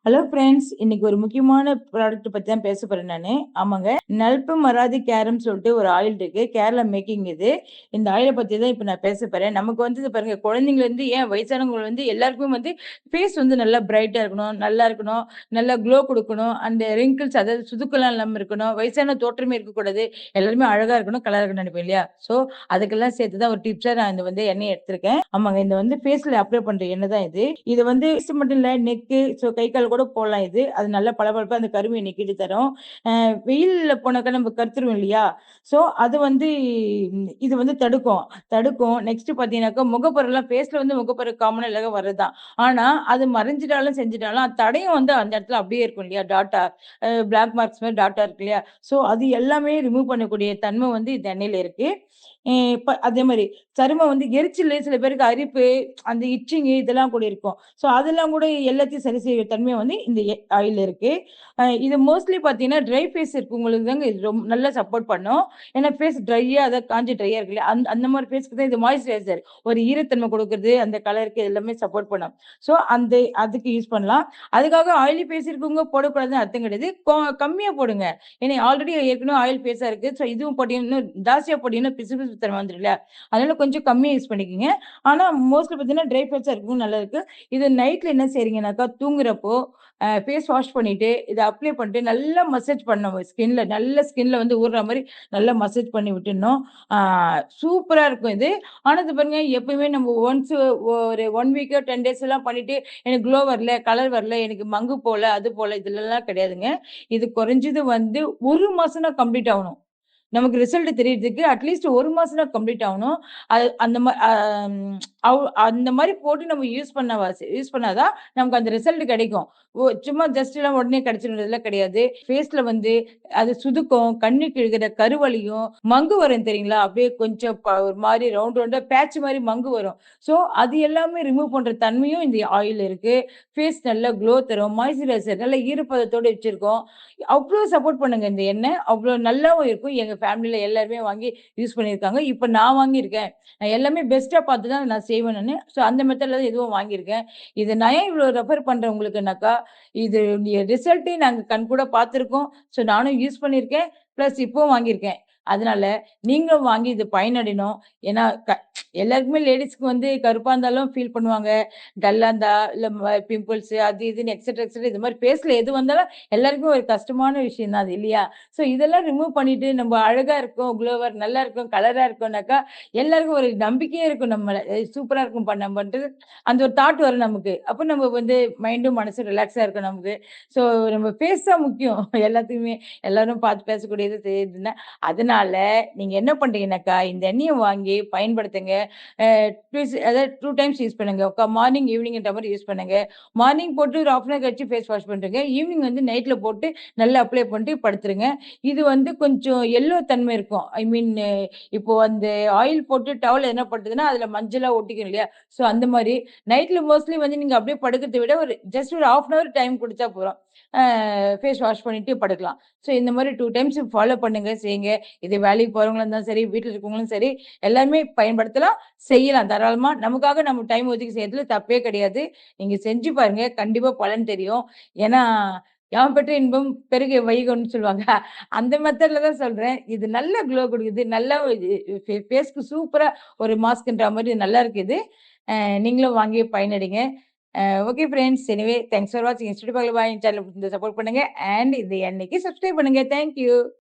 Hello friends. இன்னைக்கு ஒரு முக்கியமான ப்ராடக்ட் பத்தி தான் பேச போறேன் நானு. ஆமாங்க. நல்பு மராதி கேரம்னு சொல்லிட்டு ஒரு ஆயில் இருக்கு. கேரளா மேக்கிங் இது. இந்த ஆயில பத்தி தான் இப்ப நான் பேச போறேன். நமக்கு வந்து இது பாருங்க, குழந்தைங்கலேருந்து ஏன் வயசானவங்க வந்து எல்லாருக்குமே வந்து ஃபேஸ் வந்து நல்லா பிரைட்டா இருக்கணும், நல்லா இருக்கணும், நல்லா க்ளோ குடுக்கணும். அந்த ரிங்கிள்ஸ் அதாவது சுதுக்கெல்லாம் இல்லாம இருக்கணும். வயசான தோற்றமே இருக்கக்கூடாது. எல்லாருமே அழகா இருக்கணும், கலரா இருக்கணும்னு நினைப்போம் இல்லையா? ஸோ அதுக்கெல்லாம் சேர்த்து தான் ஒரு டிப்ஸா நான் இந்த வந்து எண்ணெய் எடுத்திருக்கேன். ஆமாங்க. இந்த வந்து ஃபேஸ்ல அப்ளை பண்ற எண்ணெய் தான் இது. இது வந்து ஃபேஸ் மட்டும் இல்ல, நெக்கு, ஸோ கை, கால் கூட போடலாம் இது. அது நல்லா பளபளப்பா அந்த கருமைய நீக்கிட்டு தரும். வெயில்ல போனாக்கா நம்ம கருத்துருவோம் இல்லையா? ஸோ அது வந்து இது வந்து தடுக்கும். தடுக்கும். நெக்ஸ்ட் பார்த்தீங்கன்னாக்கா, முகப்பருலாம் ஃபேஸ்ல வந்து முகப்பரு காமனா எல்லாருக்கும் வர்றதுதான். ஆனா, அது மறைஞ்சிட்டாலும் செஞ்சுட்டாலும், அந்த தடயம் வந்து அந்த இடத்துல அப்படியே இருக்கும் இல்லையா? டாட்டா பிளாக் மார்க்ஸ் மாரி டாட்டா இருக்கு இல்லையா? ஸோ அது எல்லாமே ரிமூவ் பண்ணக்கூடிய தன்மை வந்து இந்த எண்ணெயில இருக்கு. இப்ப அதே மாரி சருமம் வந்து எரிச்சலு, சில பேருக்கு அரிப்பு, அந்த இச்சிங்கு இதெல்லாம் கூட இருக்கும். ஸோ அதெல்லாம் கூட எல்லாத்தையும் சரி செய்ற தன்மை வந்து இந்த ஆயில் இருக்கு. இது மோஸ்ட்லி பார்த்தீங்கன்னா, ட்ரை ஃபேஸ் இருக்கவங்களுக்கு தாங்க இது நல்லா சப்போர்ட் பண்ணும். ஏன்னா ஃபேஸ் ட்ரையா அதாவது காஞ்சு ட்ரையா இருக்கு இல்லையா? அந்த மாரி ஃபேஸ்க்கு தான் இது மாய்ஸ்சரைசர். ஒரு ஈரத்தன்மை குடுக்குறது, அந்த கலருக்கு எல்லாமே சப்போர்ட் பண்ணும். ஸோ அதுக்கு யூஸ் பண்ணலாம். அதுக்காக ஆயிலி ஃபேஸ் இருக்கவங்க போடக்கூடாதுன்னு அர்த்தம் கிடையாது. கம்மியா போடுங்க. ஏன்னா ஆல்ரெடி ஏற்கனவே ஆயில் ஃபேஸா இருக்கு. ஸோ இதுவும் போட்டீங்கன்னா, இன்னும் ஜாஸ்தியா போட்டீங்கன்னா பிசு தன்மை வந்துரும் இல்லையா? அதனால கொஞ்சம் கம்மியா யூஸ் பண்ணிக்கங்க. ஆனா மோஸ்ட்லி பார்த்தீங்கன்னா, ட்ரை ஃபேஸா இருக்கவும் நல்லதுக்கு. இது நைட்ல என்ன செய்றீங்கன்னாக்கா, தூங்குறப்போ ஃபேஸ் வாஷ் பண்ணிட்டு, இத அப்ளை பண்ணிட்டு நல்லா மசாஜ் பண்ணணும் ஸ்கின்ல வந்து ஊர்ற மாரி நல்லா மசாஜ் பண்ணி விட்டுடணும். ஆ சூப்பரா இருக்கும் இது. ஆனா இது பாருங்க, எப்பயுமே நம்ம ஒரு 1 வீக்கோ 10 டேஸ்லாம் பண்ணிட்டு, எனக்கு க்ளோ வரல, கலர் வரல, எனக்கு மங்கு போல, அது போல இதுலலாம் கிடையாதுங்க. இது குறைஞ்சது வந்து 1 மாசம் தான் கம்ப்ளீட் ஆவணும். நமக்கு ரிசல்ட் தெரியறதுக்கு அட்லீஸ்ட் 1 மாசம் தான் கம்ப்ளீட் ஆவணும். அது அந்த மா அம் அந்த மாரி போட்டு நம்ம யூஸ் பண்ணா தான் நமக்கு அந்த ரிசல்ட் கிடைக்கும். சும்மா ஜஸ்ட்லாம் உடனே கிடைச்சிடுறதெல்லாம் கிடையாது. ஃபேஸ்ல வந்து அது சுதுக்கம், கண்ணுக்கு இருக்கிற கருவலியும், மங்கு வரும் தெரியுங்களா? அப்படியே கொஞ்சம் ஒரு மாரி ரவுண்டா பேட்ச் மாரி மங்கு வரும். ஸோ அது எல்லாமே ரிமூவ் பண்ற தன்மையும் இந்த ஆயில் இருக்கு. ஃபேஸ் நல்லா க்ளோ தரும். மாய்ஸ்சரைசர் நல்ல ஈரப்பதத்தோட வச்சிருக்கோம். அவ்ளோ சப்போர்ட் பண்ணுங்க இந்த எண்ணெய். அவ்ளோ நல்லாவும் இருக்கும். எங்க ஃபேமிலில எல்லாருமே வாங்கி யூஸ் பண்ணியிருக்காங்க. இப்ப நான் வாங்கியிருக்கேன். நான் எல்லாமே பெஸ்ட்டா பார்த்து தான் நான் செய்வேன் நானு. ஸோ அந்த மெத்தட்ல தான் இதுவும் வாங்கியிருக்கேன். இது நான் ஏன் இவ்ளோ ரெஃபர் பண்றேன் உங்களுக்குனாக்கா, இது ரிசல்ட்டையும் நாங்க கண்கூடா பார்த்துருக்கோம். ஸோ நானும் யூஸ் பண்ணியிருக்கேன். பிளஸ் இப்பவும் வாங்கியிருக்கேன். அதனால நீங்களும் வாங்கி இது பயனடையணும். ஏன்னா எல்லாருக்குமே லேடீஸ்க்கு வந்து கருப்பா இருந்தாலும் ஃபீல் பண்ணுவாங்க. டல்லா இருந்தா, இல்ல பிம்பிள்ஸ் அது இதுன்னு எக்ஸெட்ரா இது மாரி ஃபேஸ்ல எது வந்தாலும் எல்லாருக்குமே ஒரு கஷ்டமான விஷயம் தான் அது இல்லையா? ஸோ இதெல்லாம் ரிமூவ் பண்ணிட்டு நம்ம அழகா இருக்கோம், க்ளோவர் நல்லா இருக்கோம், கலரா இருக்கோம்னாக்கா, எல்லாருக்கும் ஒரு நம்பிக்கையே இருக்கும் நம்மள. சூப்பரா இருக்கும் நம்பன்ட்டு அந்த ஒரு தாட் வரும் நமக்கு. அப்ப நம்ம வந்து மைண்டும் மனசும் ரிலாக்ஸா இருக்கும் நமக்கு. ஸோ நம்ம ஃபேஸ் தான் முக்கியம் எல்லாத்துக்குமே. எல்லாரும் பார்த்து பேசக்கூடியது தெரியுதுன்னா, அதனால நீங்க என்ன பண்றீங்கன்னாக்கா, இந்த எண்ணெய வாங்கி பயன்படுத்துங்க. அ அதாவது 2 டைம்ஸ் யூஸ் பண்ணுங்க. மார்னிங், ஈவினிங்ன்ற மாரி யூஸ் பண்ணுங்க. மார்னிங் போட்டு ஒரு 1/2 அன் ஹவர் கழிச்சு ஃபேஸ் வாஷ் பண்றீங்க. ஈவினிங் வந்து நைட்ல போட்டு நல்லா அப்ளை பண்ணிட்டு படுத்துருங்க. இது வந்து கொஞ்சம் எல்லோ தன்மை இருக்கும். ஐ மீன் இப்போ அந்த ஆயில் போட்டு டவல் என்ன பண்ணுதுன்னா, அதில மஞ்சளா ஒட்டிக்கும் இல்லையா? ஸோ அந்த மாரி நைட்ல மோஸ்ட்லி வந்து நீங்க அப்படியே படுக்கிறத விட ஜஸ்ட் ஒரு 1/2 அன் ஹவர் டைம் குடுத்தா போதும். ஃபேஸ் வாஷ் பண்ணிட்டு படுக்கலாம். ஸோ இந்த மாரி 2 டைம்ஸ் ஃபாலோ பண்ணுங்க, செய்யுங்க. இது வேலைக்கு போறவங்களா இருந்தாலும் சரி, வீட்ல இருக்கவங்களும் சரி, எல்லாருமே பயன்படுத்தலாம், செய்யலாம் தாராளமா. நமக்காக நம்ம டைம் ஒதுக்கி செய்றதுல தப்பே கிடையாது. நீங்க செஞ்சு பாருங்க. கண்டிப்பா பலன் தெரியும். ஏன்னா, "யாம் பெற்ற இன்பம் பெருக வைகும்ன்னு" சொல்லுவாங்க. அந்த மெத்தட்ல தான் சொல்றேன். இது நல்ல க்ளோ குடுக்குது. நல்லா இது ஃபேஸ்க்கு சூப்பரா ஒரு மாஸ்க்ன்ற மாரி நல்லா இருக்கு இது. நீங்களும் வாங்கி பயனடைங்க. Okay friends. Anyway thanks for வாட்சிங். ஸ்டுடியோ பகல் பாய் சேனல் சப்போர்ட் பண்ணுங்க. அண்ட் இந்த எண்ணெய்க்கு சப்ஸ்கிரைப் பண்ணுங்க. Thank you.